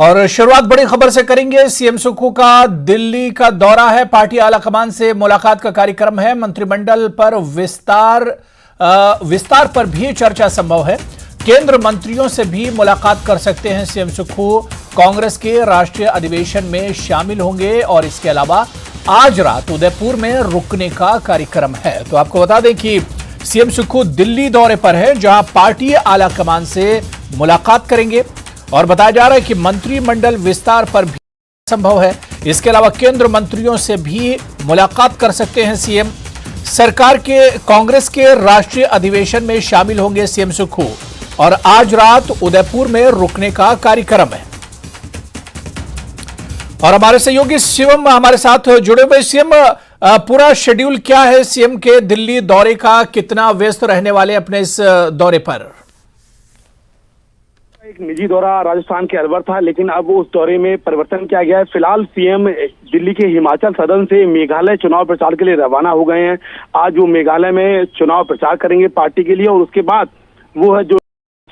और शुरुआत बड़ी खबर से करेंगे। सीएम सुक्खू का दिल्ली का दौरा है, पार्टी आलाकमान से मुलाकात का कार्यक्रम है, मंत्रिमंडल पर विस्तार पर भी चर्चा संभव है। केंद्र मंत्रियों से भी मुलाकात कर सकते हैं सीएम सुक्खू। कांग्रेस के राष्ट्रीय अधिवेशन में शामिल होंगे और इसके अलावा आज रात उदयपुर में रुकने का कार्यक्रम है। तो आपको बता दें कि सीएम सुक्खू दिल्ली दौरे पर है, जहां पार्टी आलाकमान से मुलाकात करेंगे और बताया जा रहा है कि मंत्रिमंडल विस्तार पर भी संभव है। इसके अलावा केंद्र मंत्रियों से भी मुलाकात कर सकते हैं सीएम। सरकार के कांग्रेस के राष्ट्रीय अधिवेशन में शामिल होंगे सीएम सुक्खू और आज रात उदयपुर में रुकने का कार्यक्रम है। और हमारे सहयोगी शिवम हमारे साथ जुड़े हुए। शिवम, पूरा शेड्यूल क्या है सीएम के दिल्ली दौरे का? कितना व्यस्त रहने वाले अपने इस दौरे पर? एक निजी दौरा राजस्थान के अलवर था, लेकिन अब उस दौरे में परिवर्तन किया गया है। फिलहाल सीएम दिल्ली के हिमाचल सदन से मेघालय चुनाव प्रचार के लिए रवाना हो गए हैं। आज वो मेघालय में चुनाव प्रचार करेंगे पार्टी के लिए और उसके बाद वो है जो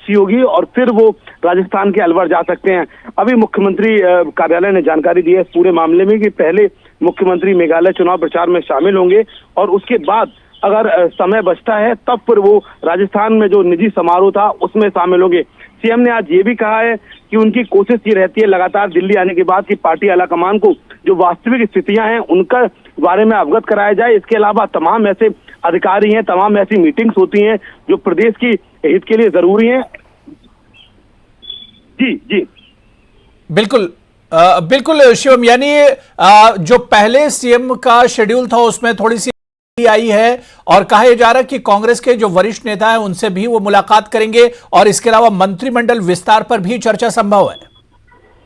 होगी और फिर वो राजस्थान के अलवर जा सकते हैं। अभी मुख्यमंत्री कार्यालय ने जानकारी दी है इस पूरे मामले में कि पहले मुख्यमंत्री मेघालय चुनाव प्रचार में शामिल होंगे और उसके बाद अगर समय बचता है तब फिर वो राजस्थान में जो निजी समारोह था उसमें शामिल होंगे। सीएम ने आज ये भी कहा है कि उनकी कोशिश ये रहती है लगातार दिल्ली आने के बाद कि पार्टी आलाकमान को जो वास्तविक स्थितियां हैं उनका बारे में अवगत कराया जाए। इसके अलावा तमाम ऐसे अधिकारी हैं, तमाम ऐसी मीटिंग्स होती हैं जो प्रदेश की हित के लिए जरूरी हैं। जी बिल्कुल शिवम, यानी जो पहले सीएम का शेड्यूल था उसमें थोड़ी सी आई है और कहा जा रहा है कि कांग्रेस के जो वरिष्ठ नेता हैं उनसे भी वो मुलाकात करेंगे और इसके अलावा मंत्रिमंडल विस्तार पर भी चर्चा संभव है।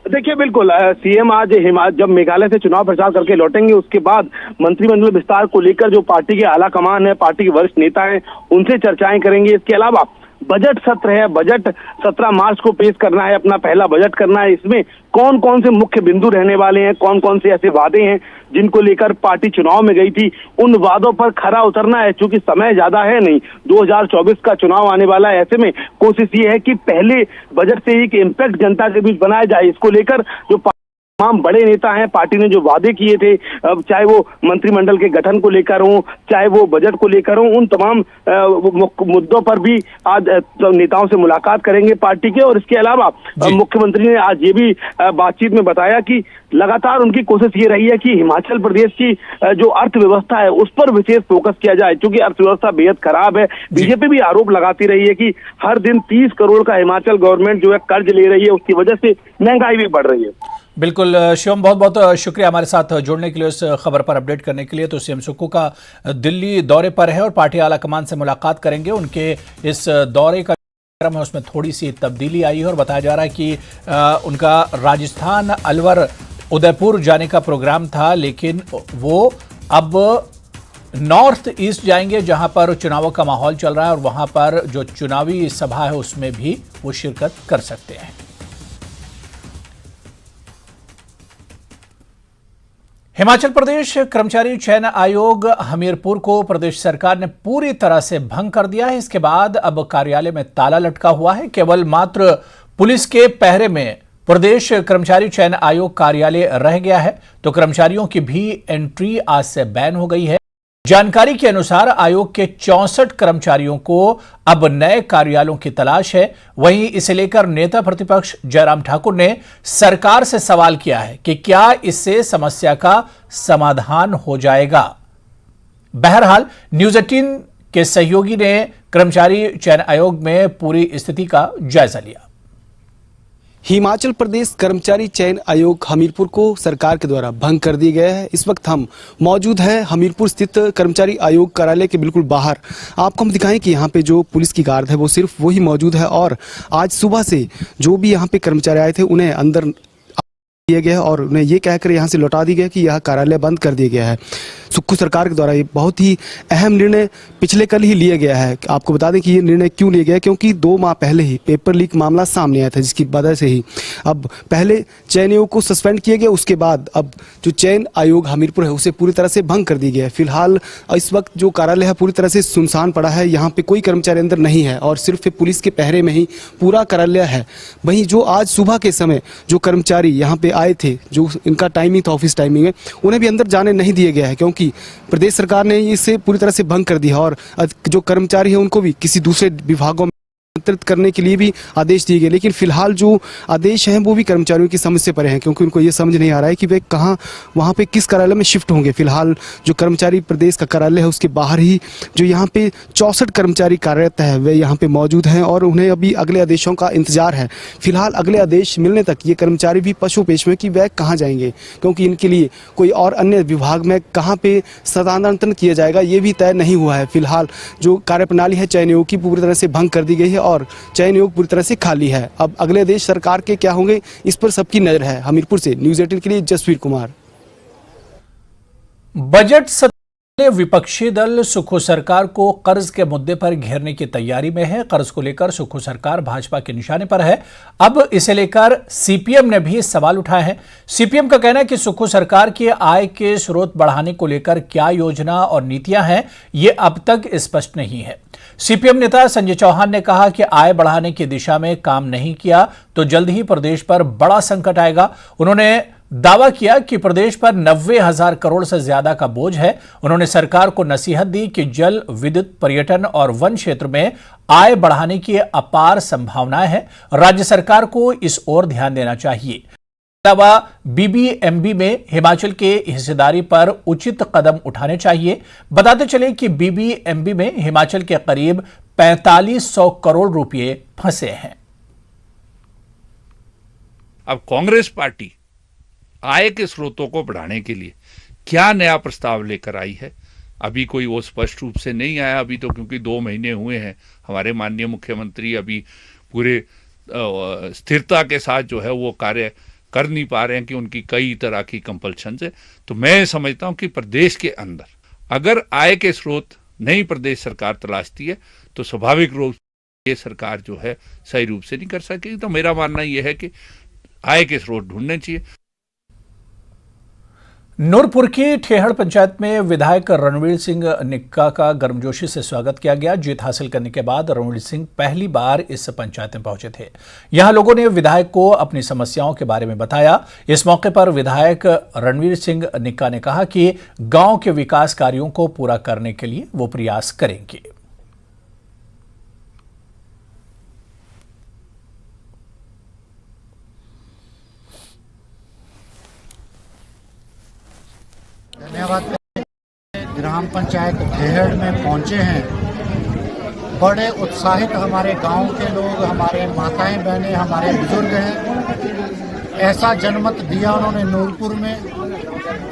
देखिए, बिल्कुल सीएम आज जब मेघालय से चुनाव प्रचार करके लौटेंगे उसके बाद मंत्रिमंडल विस्तार को लेकर जो पार्टी के आलाकमान है, पार्टी के वरिष्ठ नेता हैं, उनसे चर्चाएं करेंगे। इसके अलावा बजट सत्र है, बजट 17 मार्च को पेश करना है, अपना पहला बजट करना है। इसमें कौन कौन से मुख्य बिंदु रहने वाले हैं, कौन कौन से ऐसे वादे हैं जिनको लेकर पार्टी चुनाव में गई थी, उन वादों पर खरा उतरना है। चूंकि समय ज्यादा है नहीं, 2024 का चुनाव आने वाला है, ऐसे में कोशिश ये है कि पहले बजट से ही इम्पैक्ट जनता के बीच बनाया जाए। इसको लेकर जो तमाम बड़े नेता हैं, पार्टी ने जो वादे किए थे, चाहे वो मंत्रिमंडल के गठन को लेकर हो, चाहे वो बजट को लेकर हो, उन तमाम मुद्दों पर भी आज नेताओं से मुलाकात करेंगे पार्टी के। और इसके अलावा मुख्यमंत्री ने आज ये भी बातचीत में बताया कि लगातार उनकी कोशिश ये रही है कि हिमाचल प्रदेश की जो अर्थव्यवस्था है उस पर विशेष फोकस किया जाए, क्योंकि अर्थव्यवस्था बेहद खराब है। बीजेपी भी आरोप लगाती रही है कि हर दिन 30 करोड़ का हिमाचल गवर्नमेंट जो है कर्ज ले रही है, उसकी वजह से महंगाई भी बढ़ रही है। बिल्कुल शिवम, बहुत बहुत शुक्रिया हमारे साथ जुड़ने के लिए, इस खबर पर अपडेट करने के लिए। तो सीएम सुक्खू का दिल्ली दौरे पर है और पार्टी आलाकमान से मुलाकात करेंगे। उनके इस दौरे का कार्यक्रम है उसमें थोड़ी सी तब्दीली आई है और बताया जा रहा है कि उनका राजस्थान अलवर उदयपुर जाने का प्रोग्राम था, लेकिन वो अब नॉर्थ ईस्ट जाएंगे जहां पर चुनावों का माहौल चल रहा है और वहां पर जो चुनावी सभा है उसमें भी वो शिरकत कर सकते हैं। हिमाचल प्रदेश कर्मचारी चयन आयोग हमीरपुर को प्रदेश सरकार ने पूरी तरह से भंग कर दिया है। इसके बाद अब कार्यालय में ताला लटका हुआ है। केवल मात्र पुलिस के पहरे में प्रदेश कर्मचारी चयन आयोग कार्यालय रह गया है, तो कर्मचारियों की भी एंट्री आज से बैन हो गई है। जानकारी के अनुसार आयोग के 64 कर्मचारियों को अब नए कार्यालयों की तलाश है। वहीं इसे लेकर नेता प्रतिपक्ष जयराम ठाकुर ने सरकार से सवाल किया है कि क्या इससे समस्या का समाधान हो जाएगा। बहरहाल न्यूज़ 18 के सहयोगी ने कर्मचारी चयन आयोग में पूरी स्थिति का जायजा लिया। हिमाचल प्रदेश कर्मचारी चयन आयोग हमीरपुर को सरकार के द्वारा भंग कर दिया गया है। इस वक्त हम मौजूद हैं हमीरपुर स्थित कर्मचारी आयोग कार्यालय के बिल्कुल बाहर। आपको हम दिखाएं कि यहाँ पे जो पुलिस की गार्ड है वो सिर्फ वही मौजूद है और आज सुबह से जो भी यहाँ पे कर्मचारी आए थे उन्हें अंदर दिया गया और उन्हें ये कहकर यहाँ से लौटा दिया गया कि यह कार्यालय बंद कर दिया गया है। सुक्खू सरकार के द्वारा ये बहुत ही अहम निर्णय पिछले कल ही लिया गया है। आपको बता दें कि ये निर्णय क्यों लिया गया है, क्योंकि 2 माह पहले ही पेपर लीक मामला सामने आया था, जिसकी वजह से ही अब पहले चयन आयोग को सस्पेंड किया गया, उसके बाद अब जो चयन आयोग हमीरपुर है उसे पूरी तरह से भंग कर दी गया है। फिलहाल इस वक्त जो कार्यालय है पूरी तरह से सुनसान पड़ा है, यहाँ पे कोई कर्मचारी अंदर नहीं है और सिर्फ पुलिस के पहरे में ही पूरा कार्यालय है। वहीं जो आज सुबह के समय जो कर्मचारी यहाँ पे आए थे, जो इनका टाइमिंग था, ऑफिस टाइमिंग है, उन्हें भी अंदर जाने नहीं दिया गया है, क्योंकि प्रदेश सरकार ने इसे पूरी तरह से भंग कर दिया और जो कर्मचारी है उनको भी किसी दूसरे विभागों में स्थानांतरित करने के लिए भी आदेश दिए गए। लेकिन फिलहाल जो आदेश हैं वो भी कर्मचारियों की समझ से परे हैं, क्योंकि उनको ये समझ नहीं आ रहा है कि वे कहाँ वहाँ पे किस कार्यालय में शिफ्ट होंगे। फिलहाल जो कर्मचारी प्रदेश का कार्यालय है उसके बाहर ही जो यहाँ पे 64 कर्मचारी कार्यरत है वे यहाँ पे मौजूद हैं और उन्हें अभी अगले आदेशों का इंतजार है। फिलहाल अगले आदेश मिलने तक ये कर्मचारी भी पशुपेश में कि वह कहाँ जाएंगे, क्योंकि इनके लिए कोई और अन्य विभाग में कहाँ पे स्थानांतरण किया जाएगा ये भी तय नहीं हुआ है। फिलहाल जो कार्यप्रणाली है चयन आयोग की पूरी तरह से भंग कर दी गई है और चयन आयोग पूरी तरह से खाली है। अब अगले आदेश सरकार के क्या होंगे इस पर सबकी नजर है। हमीरपुर से न्यूज़ 18 के लिए जसवीर कुमार। बजट सत्र में विपक्षी दल सुक्खू सरकार को कर्ज के मुद्दे पर घेरने की तैयारी में है। कर्ज को लेकर सुक्खू सरकार भाजपा के निशाने पर है। अब इसे लेकर सीपीएम ने भी सवाल उठाए हैं। सीपीएम का कहना है कि सुक्खू सरकार की आय के स्रोत बढ़ाने को लेकर क्या योजना और नीतियां हैं, ये अब तक स्पष्ट नहीं है। सीपीएम नेता संजय चौहान ने कहा कि आय बढ़ाने की दिशा में काम नहीं किया तो जल्द ही प्रदेश पर बड़ा संकट आएगा। उन्होंने दावा किया कि प्रदेश पर 90,000 करोड़ से ज्यादा का बोझ है। उन्होंने सरकार को नसीहत दी कि जल, विद्युत, पर्यटन और वन क्षेत्र में आय बढ़ाने की अपार संभावनाएं हैं। राज्य सरकार को इस ओर ध्यान देना चाहिए। अलावा बीबीएमबी में हिमाचल के हिस्सेदारी पर उचित कदम उठाने चाहिए। बताते चले कि बीबीएमबी में हिमाचल के करीब 4500 करोड़ रुपए फंसे हैं। अब कांग्रेस पार्टी आय के स्रोतों को बढ़ाने के लिए क्या नया प्रस्ताव लेकर आई है, अभी कोई वो स्पष्ट रूप से नहीं आया। अभी तो क्योंकि 2 महीने हुए हैं, हमारे माननीय मुख्यमंत्री अभी पूरे स्थिरता के साथ जो है वो कार्य कर नहीं पा रहे हैं कि उनकी कई तरह की कंपल्शन है। तो मैं समझता हूं कि प्रदेश के अंदर अगर आय के स्रोत नहीं प्रदेश सरकार तलाशती है तो स्वाभाविक रूप से ये सरकार जो है सही रूप से नहीं कर सकेगी। तो मेरा मानना यह है कि आय के स्रोत ढूंढने चाहिए। नूरपुर की ठेहड़ पंचायत में विधायक रणवीर सिंह निक्का का गर्मजोशी से स्वागत किया गया। जीत हासिल करने के बाद रणवीर सिंह पहली बार इस पंचायत में पहुंचे थे। यहां लोगों ने विधायक को अपनी समस्याओं के बारे में बताया। इस मौके पर विधायक रणवीर सिंह निक्का ने कहा कि गांव के विकास कार्यों को पूरा करने के लिए वो प्रयास करेंगे। धन्यवाद। ग्राम पंचायत ठेहड़ में पहुंचे हैं। बड़े उत्साहित हमारे गांव के लोग, हमारे माताएं बहनें, हमारे बुजुर्ग हैं। ऐसा जनमत दिया उन्होंने नूरपुर में,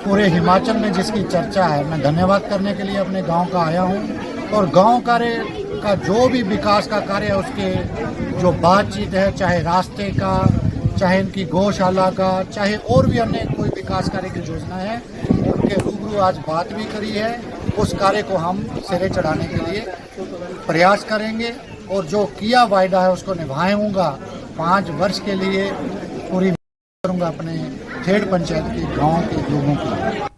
पूरे हिमाचल में जिसकी चर्चा है। मैं धन्यवाद करने के लिए अपने गांव का आया हूं और गांव कार्य का जो भी विकास का कार्य है उसके जो बातचीत है, चाहे रास्ते का, चाहे इनकी गौशाला का, चाहे और भी अन्य कोई विकास कार्य की योजना है, उनके रूबरू आज बात भी करी है। उस कार्य को हम सिरे चढ़ाने के लिए प्रयास करेंगे और जो किया वायदा है उसको निभाऊंगा। 5 वर्ष के लिए पूरी करूंगा अपने ठेहड़ पंचायत के गांव के लोगों की।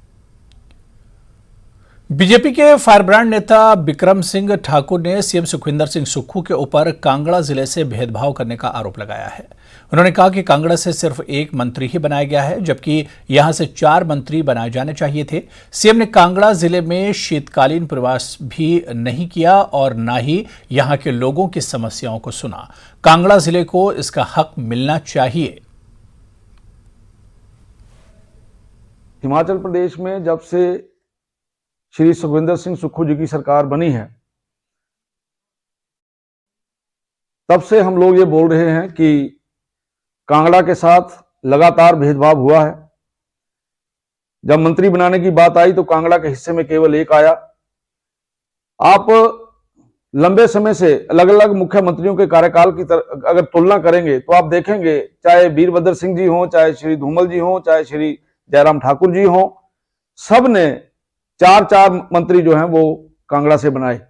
बीजेपी के फायरब्रांड नेता बिक्रम सिंह ठाकुर ने सीएम सुखविंदर सिंह सुक्खू के ऊपर कांगड़ा जिले से भेदभाव करने का आरोप लगाया है। उन्होंने कहा कि कांगड़ा से सिर्फ 1 मंत्री ही बनाया गया है, जबकि यहां से 4 मंत्री बनाए जाने चाहिए थे। सीएम ने कांगड़ा जिले में शीतकालीन प्रवास भी नहीं किया और न ही यहां के लोगों की समस्याओं को सुना। कांगड़ा जिले को इसका हक मिलना चाहिए। हिमाचल प्रदेश में जब से श्री सुखविंदर सिंह सुक्खू जी की सरकार बनी है, तब से हम लोग ये बोल रहे हैं कि कांगड़ा के साथ लगातार भेदभाव हुआ है। जब मंत्री बनाने की बात आई तो कांगड़ा के हिस्से में केवल 1 आया। आप लंबे समय से अलग अलग मुख्यमंत्रियों के कार्यकाल की अगर तुलना करेंगे तो आप देखेंगे, चाहे वीरभद्र सिंह जी हों, चाहे श्री धूमल जी हों, चाहे श्री जयराम ठाकुर जी हों, सब ने चार मंत्री जो हैं वो कांगड़ा से बनाए।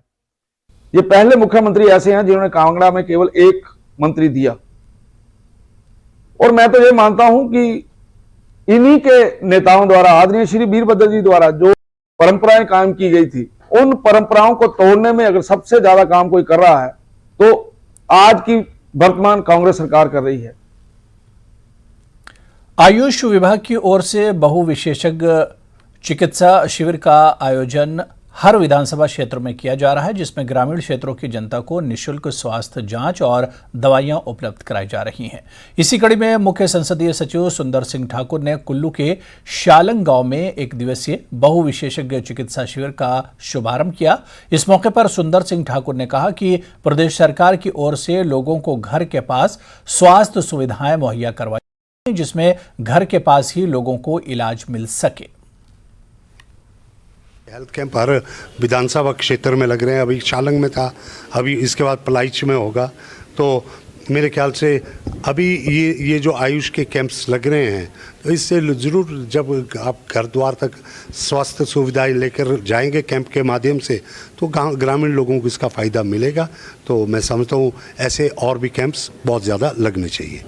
ये पहले मुख्यमंत्री ऐसे हैं जिन्होंने कांगड़ा में केवल एक मंत्री दिया। और मैं तो ये मानता हूं कि इन्हीं के नेताओं द्वारा, आदरणीय श्री वीरभद्र जी द्वारा जो परंपराएं कायम की गई थी, उन परंपराओं को तोड़ने में अगर सबसे ज्यादा काम कोई कर रहा है तो आज की वर्तमान कांग्रेस सरकार कर रही है। आयुष विभाग की ओर से बहु विशेषज्ञ चिकित्सा शिविर का आयोजन हर विधानसभा क्षेत्र में किया जा रहा है, जिसमें ग्रामीण क्षेत्रों की जनता को निःशुल्क स्वास्थ्य जांच और दवाइयां उपलब्ध कराई जा रही हैं। इसी कड़ी में मुख्य संसदीय सचिव सुंदर सिंह ठाकुर ने कुल्लू के शालंग गांव में एक दिवसीय बहु विशेषज्ञ चिकित्सा शिविर का शुभारंभ किया। इस मौके पर सुंदर सिंह ठाकुर ने कहा कि प्रदेश सरकार की ओर से लोगों को घर के पास स्वास्थ्य सुविधाएं मुहैया करवाई, जिसमें घर के पास ही लोगों को इलाज मिल सके। हेल्थ कैंप हर विधानसभा क्षेत्र में लग रहे हैं। अभी शालंग में था, अभी इसके बाद पलाइच में होगा। तो मेरे ख्याल से अभी ये जो आयुष के कैंप्स लग रहे हैं, तो इससे ज़रूर जब आप घर द्वार तक स्वास्थ्य सुविधाएं लेकर जाएंगे कैंप के माध्यम से, तो ग्रामीण लोगों को इसका फ़ायदा मिलेगा। तो मैं समझता हूँ ऐसे और भी कैंप्स बहुत ज़्यादा लगने चाहिए।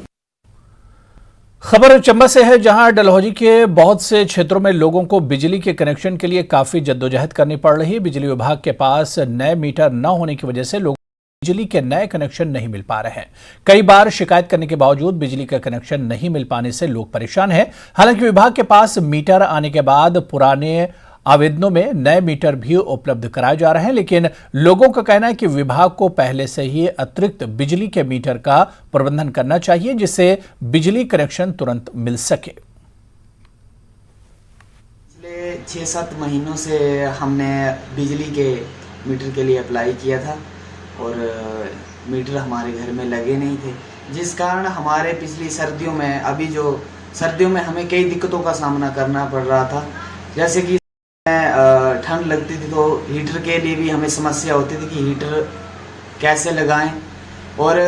खबर चंबा से है, जहां डलहौजी के बहुत से क्षेत्रों में लोगों को बिजली के कनेक्शन के लिए काफी जद्दोजहद करनी पड़ रही है। बिजली विभाग के पास नए मीटर न होने की वजह से लोगों को बिजली के नए कनेक्शन नहीं मिल पा रहे हैं। कई बार शिकायत करने के बावजूद बिजली का कनेक्शन नहीं मिल पाने से लोग परेशान हैं। हालांकि विभाग के पास मीटर आने के बाद पुराने आवेदनों में नए मीटर भी उपलब्ध कराए जा रहे हैं, लेकिन लोगों का कहना है कि विभाग को पहले से ही अतिरिक्त बिजली के मीटर का प्रबंधन करना चाहिए, जिससे बिजली कनेक्शन तुरंत मिल सके। पिछले 6-7 महीनों से हमने बिजली के मीटर के लिए अप्लाई किया था और मीटर हमारे घर में लगे नहीं थे, जिस कारण हमारे पिछली सर्दियों में सर्दियों में हमें कई दिक्कतों का सामना करना पड़ रहा था। जैसे कि ठंड लगती थी तो हीटर के लिए भी हमें समस्या होती थी कि हीटर कैसे लगाएं। और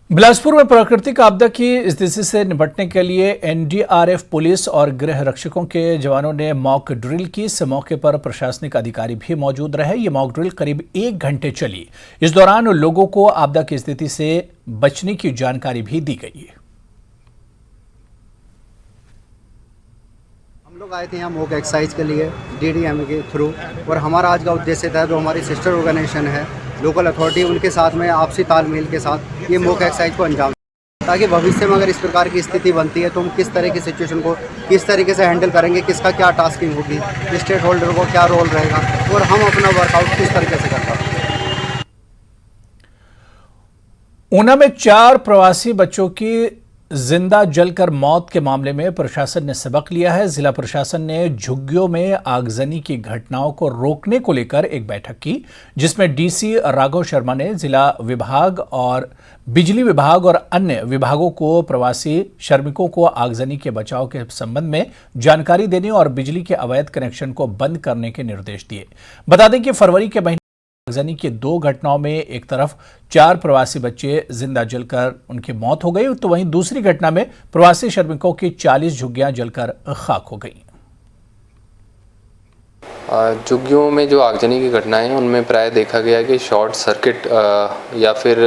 बिलासपुर में प्राकृतिक आपदा की स्थिति से निपटने के लिए एनडीआरएफ, पुलिस और गृह रक्षकों के जवानों ने मॉक ड्रिल की। इस मौके पर प्रशासनिक अधिकारी भी मौजूद रहे। ये मॉक ड्रिल करीब 1 घंटे चली। इस दौरान लोगों को आपदा की स्थिति से बचने की जानकारी भी दी गई। हम लोग आए थे यहाँ मॉक एक्सरसाइज के लिए डीडीएम के थ्रू, और हमारा आज का उद्देश्य था जो हमारी सिस्टर ऑर्गेनाइजेशन है, लोकल अथॉरिटी, उनके साथ में आपसी तालमेल के साथ ये मॉक एक्सरसाइज को अंजाम, ताकि भविष्य में अगर इस प्रकार की स्थिति बनती है तो हम किस तरह की सिचुएशन को किस तरीके से हैंडल करेंगे, किसका क्या टास्किंग होगी, स्टेट होल्डर को क्या रोल रहेगा और हम अपना वर्कआउट किस तरीके से कर पाएंगे। ऊना में 4 प्रवासी बच्चों की जिंदा जलकर मौत के मामले में प्रशासन ने सबक लिया है। जिला प्रशासन ने झुग्गियों में आगजनी की घटनाओं को रोकने को लेकर एक बैठक की, जिसमें डीसी राघव शर्मा ने जिला विभाग और बिजली विभाग और अन्य विभागों को प्रवासी श्रमिकों को आगजनी के बचाव के संबंध में जानकारी देने और बिजली के अवैध कनेक्शन को बंद करने के निर्देश दिए। बता दें कि फरवरी के महीने आगजनी की 2 घटनाओं में एक तरफ 4 प्रवासी बच्चे जिंदा जलकर उनकी मौत हो गई, तो वहीं दूसरी घटना में प्रवासी श्रमिकों की 40 झुग्गियां जलकर खाक हो गई। झुग्गियों में जो आगजनी की घटनाएं हैं उनमें प्राय देखा गया कि शॉर्ट सर्किट या फिर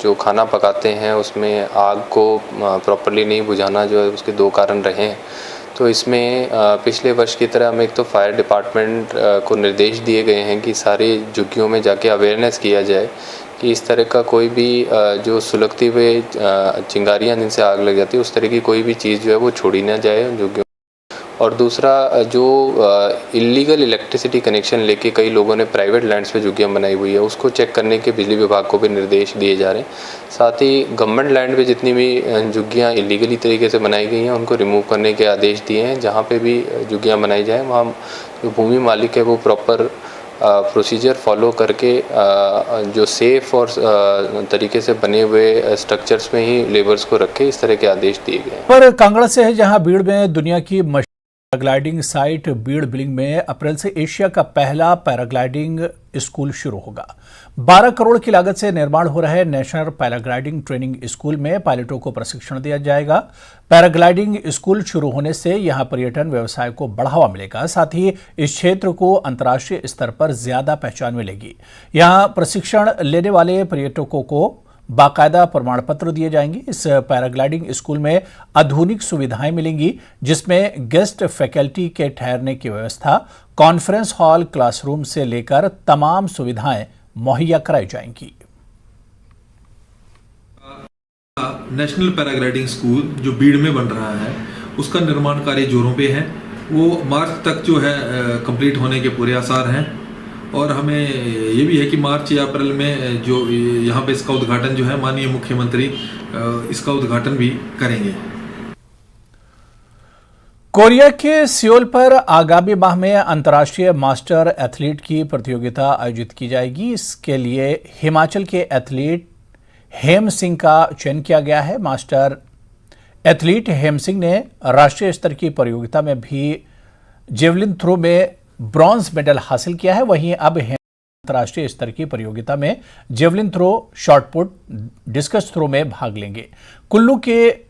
जो खाना पकाते हैं उसमें आग को प्रॉपर्ली नहीं बुझाना, जो है उसके 2 कारण रहे हैं। तो इसमें पिछले वर्ष की तरह हमें एक तो फायर डिपार्टमेंट को निर्देश दिए गए हैं कि सारी झुग्गियों में जाके अवेयरनेस किया जाए कि इस तरह का कोई भी जो सुलगती हुए चिंगारियां जिनसे आग लग जाती है उस तरह की कोई भी चीज़ जो है वो छोड़ी ना जाए झुग्गियों। और दूसरा, जो इलीगल इलेक्ट्रिसिटी कनेक्शन लेके कई लोगों ने प्राइवेट लैंड्स पे झुग्गियां बनाई हुई है, उसको चेक करने के बिजली विभाग को भी निर्देश दिए जा रहे हैं। साथ ही गवर्नमेंट लैंड पे जितनी भी झुग्गियां इलीगली तरीके से बनाई गई हैं उनको रिमूव करने के आदेश दिए हैं। जहाँ पे भी झुग्गियां बनाई जाए वहाँ जो भूमि मालिक है वो प्रॉपर प्रोसीजर फॉलो करके जो सेफ और तरीके से बने हुए स्ट्रक्चर्स में ही लेबर्स को रखे, इस तरह के आदेश दिए गए। पर कांगड़ा से है, जहां भीड़ में दुनिया की पैराग्लाइडिंग साइट बीड़ बिलिंग में अप्रैल से एशिया का पहला पैराग्लाइडिंग स्कूल शुरू होगा। 12 करोड़ की लागत से निर्माण हो रहे नेशनल पैराग्लाइडिंग ट्रेनिंग स्कूल में पायलटों को प्रशिक्षण दिया जाएगा। पैराग्लाइडिंग स्कूल शुरू होने से यहां पर्यटन व्यवसाय को बढ़ावा मिलेगा, साथ ही इस क्षेत्र को अंतर्राष्ट्रीय स्तर पर ज्यादा पहचान मिलेगी। यहां प्रशिक्षण लेने वाले पर्यटकों को बाकायदा प्रमाण पत्र दिए जाएंगे। इस पैराग्लाइडिंग स्कूल में आधुनिक सुविधाएं मिलेंगी, जिसमें गेस्ट फैकल्टी के ठहरने की व्यवस्था, कॉन्फ्रेंस हॉल, क्लासरूम से लेकर तमाम सुविधाएं मुहैया कराई जाएंगी। नेशनल पैराग्लाइडिंग स्कूल जो बीड़ में बन रहा है, उसका निर्माण कार्य जोरों पे है। वो मार्च तक जो है कंप्लीट होने के पूरे आसार हैं और हमें ये भी है कि मार्च या अप्रैल में जो यहाँ पे इसका उद्घाटन जो है माननीय मुख्यमंत्री इसका उद्घाटन भी करेंगे। कोरिया के सियोल पर आगामी माह में अंतर्राष्ट्रीय मास्टर एथलीट की प्रतियोगिता आयोजित की जाएगी। इसके लिए हिमाचल के एथलीट हेम सिंह का चयन किया गया है। मास्टर एथलीट हेम सिंह ने राष्ट्रीय स्तर की प्रतियोगिता में भी जेवलिन थ्रो में ब्रॉन्ज मेडल हासिल किया है। वहीं अब अंतर्राष्ट्रीय स्तर की प्रतियोगिता में javelin throw, shot put, discus throw में भाग लेंगे। कुल्लू के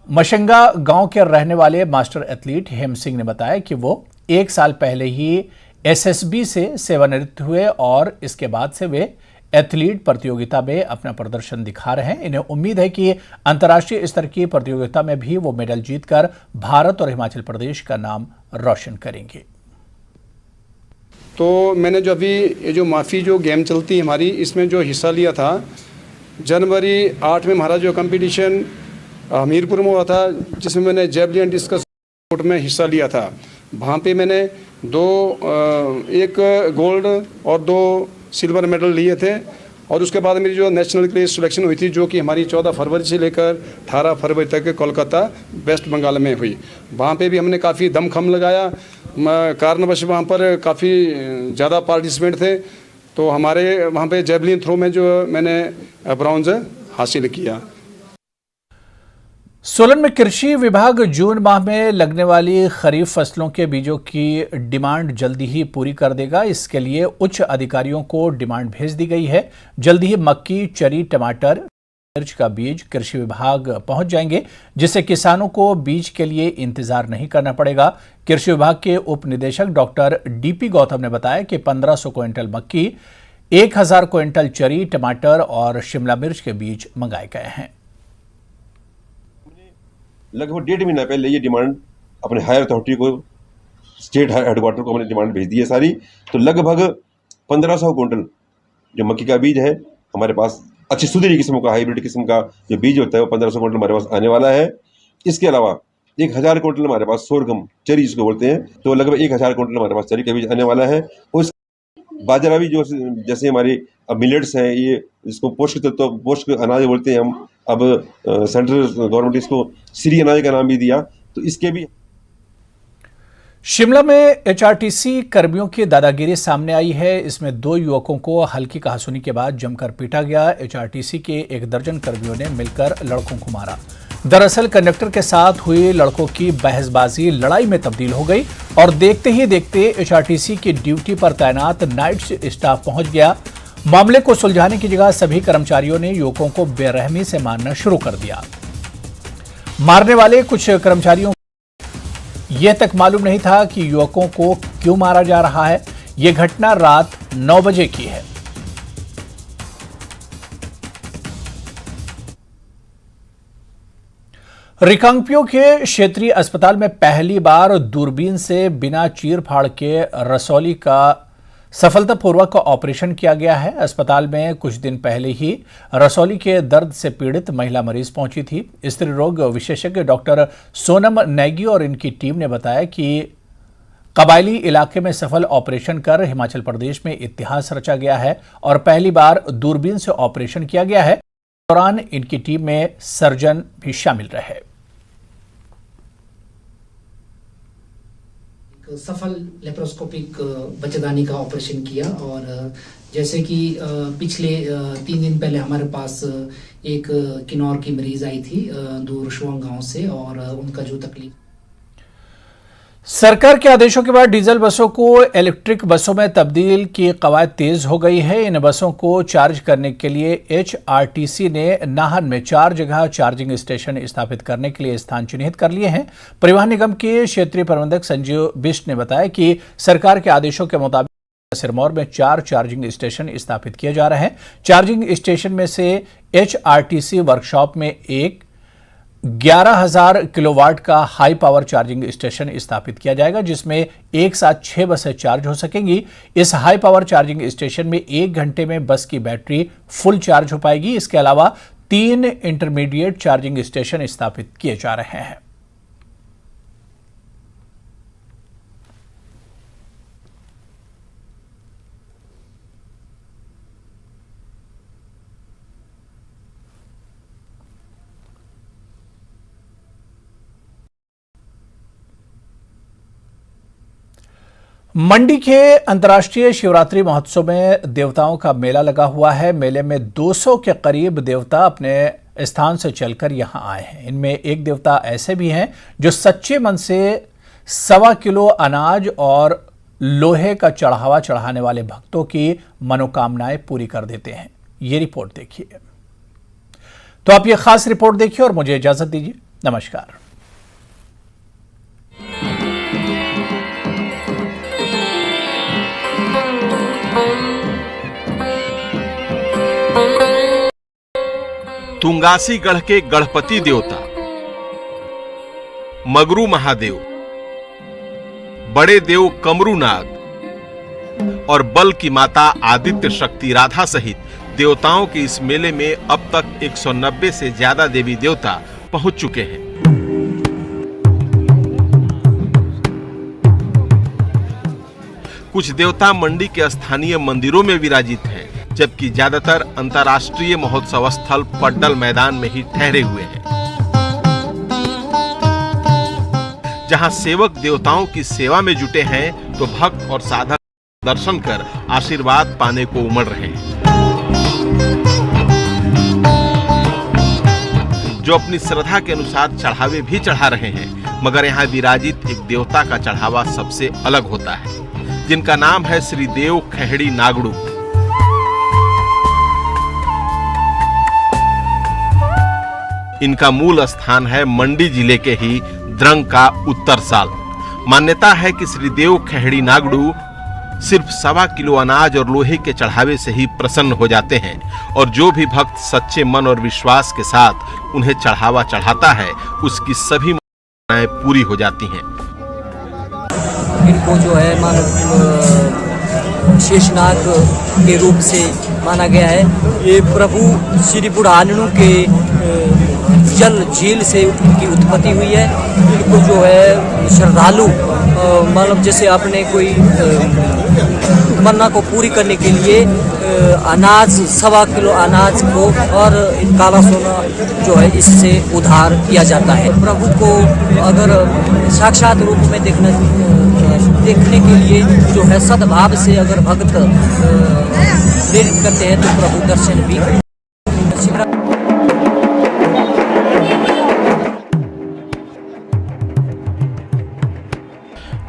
मशंगा गांव के रहने वाले मास्टर एथलीट हेम सिंह ने बताया कि वो 1 साल पहले ही एसएसबी से सेवानिवृत्त हुए और इसके बाद से वे एथलीट प्रतियोगिता में अपना प्रदर्शन दिखा रहे हैं। इन्हें उम्मीद है कि अंतर्राष्ट्रीय स्तर की प्रतियोगिता में भी वो मेडल जीतकर भारत और हिमाचल प्रदेश का नाम रोशन करेंगे। तो मैंने जो अभी ये जो माफ़ी जो गेम चलती है हमारी, इसमें जो हिस्सा लिया था, जनवरी 8 में हमारा जो कंपटीशन हमीरपुर में हुआ था, जिसमें मैंने जेवलिन डिस्कस में हिस्सा लिया था। वहाँ पे मैंने एक गोल्ड और 2 सिल्वर मेडल लिए थे। और उसके बाद मेरी जो नेशनल के लिए सिलेक्शन हुई थी, जो कि हमारी 14 फरवरी से लेकर 18 फरवरी तक कोलकाता, वेस्ट बंगाल में हुई। वहाँ पे भी हमने काफ़ी दमखम लगाया। कारणवश वहाँ पर काफ़ी ज़्यादा पार्टिसिपेंट थे, तो हमारे वहाँ पे जेवलिन थ्रो में जो मैंने ब्रॉन्ज हासिल किया। सोलन में कृषि विभाग जून माह में लगने वाली खरीफ फसलों के बीजों की डिमांड जल्दी ही पूरी कर देगा। इसके लिए उच्च अधिकारियों को डिमांड भेज दी गई है। जल्दी ही मक्की, चरी, टमाटर, मिर्च का बीज कृषि विभाग पहुंच जाएंगे, जिससे किसानों को बीज के लिए इंतजार नहीं करना पड़ेगा। कृषि विभाग के उप निदेशक डॉक्टर डीपी गौतम ने बताया कि 1500 क्विंटल मक्की, 1000 क्विंटल चरी, टमाटर और शिमला मिर्च के बीज मंगाए गए हैं। लगभग 1.5 महीना पहले ये डिमांड अपने हायर अथॉरिटी को, स्टेट हेडक्वार्टर को हमने डिमांड भेज दी है सारी। तो लगभग 1500 क्विंटल जो मक्की का बीज है हमारे पास, अच्छी सुधरी किस्म का, हाइब्रिड किस्म का जो बीज होता है, वो 1500 क्विंटल हमारे पास आने वाला है। इसके अलावा 1000 क्विंटल हमारे पास सोरगम, चरी जिसको बोलते हैं, तो लगभग 1000 क्विंटल हमारे पास चरी का बीज आने वाला है। उस बाजरा भी जो जैसे हमारे अब मिलेट्स हैं, ये जिसको पोषक अनाज बोलते हैं हम, अब सेंट्रल गवर्नमेंट इसको श्री अनाज का नाम भी दिया, तो इसके भी। शिमला में एचआरटीसी कर्मियों की दादागिरी सामने आई है। इसमें 2 युवकों को हल्की कहासुनी के बाद जमकर पीटा गया। एचआरटीसी के 1 दर्जन कर्मियों ने मिलकर लड़कों को मारा। दरअसल कंडक्टर के साथ हुई लड़कों की बहसबाजी लड़ाई में तब्दील हो गई और देखते ही देखते एचआरटीसी की ड्यूटी पर तैनात नाइट स्टाफ पहुंच गया। मामले को सुलझाने की जगह सभी कर्मचारियों ने युवकों को बेरहमी से मारना शुरू कर दिया। मारने वाले कुछ कर्मचारियों को यह तक मालूम नहीं था कि युवकों को क्यों मारा जा रहा है। यह घटना रात 9 बजे की है। रिकांगपियो के क्षेत्रीय अस्पताल में पहली बार दूरबीन से बिना चीर फाड़ के रसौली का सफलतापूर्वक ऑपरेशन किया गया है। अस्पताल में कुछ दिन पहले ही रसौली के दर्द से पीड़ित महिला मरीज पहुंची थी। स्त्री रोग विशेषज्ञ डॉक्टर सोनम नेगी और इनकी टीम ने बताया कि कबायली इलाके में सफल ऑपरेशन कर हिमाचल प्रदेश में इतिहास रचा गया है और पहली बार दूरबीन से ऑपरेशन किया गया है। इस दौरान इनकी टीम में सर्जन भी शामिल रहे। सफल लेप्रोस्कोपिक बच्चेदानी का ऑपरेशन किया और जैसे कि पिछले 3 दिन पहले हमारे पास एक किन्नौर की मरीज आई थी दूर शुआंग गांव से और उनका जो तकलीफ। सरकार के आदेशों के बाद डीजल बसों को इलेक्ट्रिक बसों में तब्दील की कवायद तेज हो गई है। इन बसों को चार्ज करने के लिए HRTC ने नाहन में 4 जगह चार्जिंग स्टेशन स्थापित करने के लिए स्थान चिन्हित कर लिए हैं। परिवहन निगम के क्षेत्रीय प्रबंधक संजीव बिष्ट ने बताया कि सरकार के आदेशों के मुताबिक सिरमौर में 4 चार्जिंग स्टेशन स्थापित किए जा रहे हैं। चार्जिंग स्टेशन में से HRTC वर्कशॉप में एक 11,000 किलोवाट का हाई पावर चार्जिंग स्टेशन स्थापित किया जाएगा, जिसमें एक साथ 6 बसें चार्ज हो सकेंगी। इस हाई पावर चार्जिंग स्टेशन में 1 घंटे में बस की बैटरी फुल चार्ज हो पाएगी। इसके अलावा 3 इंटरमीडिएट चार्जिंग स्टेशन स्थापित किए जा रहे हैं। मंडी के अंतर्राष्ट्रीय शिवरात्रि महोत्सव में देवताओं का मेला लगा हुआ है। मेले में 200 के करीब देवता अपने स्थान से चलकर यहां आए हैं। इनमें एक देवता ऐसे भी हैं जो सच्चे मन से 1.25 किलो अनाज और लोहे का चढ़ावा चढ़ाने वाले भक्तों की मनोकामनाएं पूरी कर देते हैं। ये रिपोर्ट देखिए। तो आप ये खास रिपोर्ट देखिए और मुझे इजाजत दीजिए। नमस्कार। तुंगासीगढ़ के गणपति देवता मगरू महादेव, बड़े देव कमरू नाग और बल की माता आदित्य शक्ति राधा सहित देवताओं के इस मेले में अब तक 190 से ज्यादा देवी देवता पहुंच चुके हैं। कुछ देवता मंडी के स्थानीय मंदिरों में विराजित हैं, जबकि ज्यादातर अंतर्राष्ट्रीय महोत्सव स्थल पड्डल मैदान में ही ठहरे हुए हैं, जहां सेवक देवताओं की सेवा में जुटे हैं तो भक्त और साधक दर्शन कर आशीर्वाद पाने को उमड़ रहे हैं। जो अपनी श्रद्धा के अनुसार चढ़ावे भी चढ़ा रहे हैं, मगर यहाँ विराजित एक देवता का चढ़ावा सबसे अलग होता है, जिनका नाम है श्री देव खेहड़ी नागड़ू। इनका मूल स्थान है मंडी जिले के ही द्रंग का उत्तर साल। मान्यता है कि श्री देव खेहड़ी नागड़ू सिर्फ 1.25 किलो अनाज और लोहे के चढ़ावे से ही प्रसन्न हो जाते हैं और जो भी भक्त सच्चे मन और विश्वास के साथ उन्हें चढ़ावा चढ़ाता है, उसकी सभी मनोकामनाएं पूरी हो जाती हैं। इनको जो है मानो शेषनाग के रूप से माना गया है। ये प्रभु श्री बुढ़ानू के जल झील से इनकी उत्पत्ति हुई है। इनको जो है श्रद्धालु मतलब जैसे आपने कोई तमन्ना को पूरी करने के लिए अनाज 1.25 किलो अनाज को और काला सोना जो है इससे उधार किया जाता है। प्रभु को अगर साक्षात रूप में देखने के लिए जो है सद्भाव से अगर भक्त प्रेरित करते हैं तो प्रभु दर्शन भी।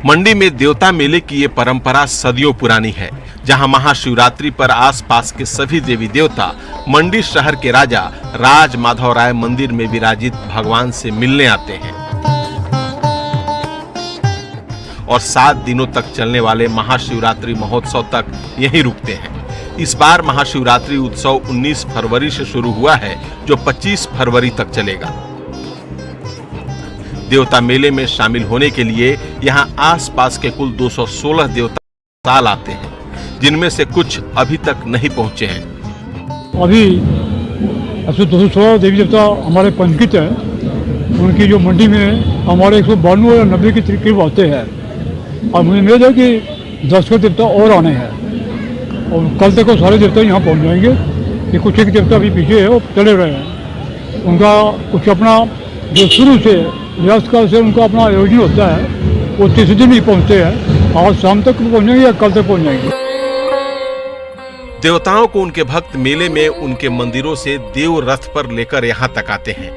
मंडी में देवता मेले की ये परंपरा सदियों पुरानी है, जहां महाशिवरात्रि पर आसपास के सभी देवी देवता मंडी शहर के राजा राज माधव राय मंदिर में विराजित भगवान से मिलने आते हैं और 7 दिनों तक चलने वाले महाशिवरात्रि महोत्सव तक यहीं रुकते हैं। इस बार महाशिवरात्रि उत्सव 19 फरवरी से शुरू हुआ है, जो 25 फरवरी तक चलेगा। देवता मेले में शामिल होने के लिए यहाँ आसपास के कुल 216 देवता साल आते हैं, जिनमें से कुछ अभी तक नहीं पहुंचे हैं। अभी 216 देवी देवता हमारे पंजीकृत हैं। उनकी जो मंडी में हमारे 192 या 90 के करीब आते हैं और मुझे उम्मीद है कि 10 देवता और आने हैं और कल तक वो सारे देवता यहाँ पहुँच जाएंगे। ये कुछ एक देवता अभी पीछे है, वो चले रहे हैं। उनका कुछ अपना जो शुरू से काल से उनका अपना आयोजन होता है, वो 30 दिन ही पहुँचते हैं। आज शाम तक पहुँचेंगे या कल तक पहुँच जाएंगे। देवताओं को उनके भक्त मेले में उनके मंदिरों से देव रथ पर लेकर यहाँ तक आते हैं।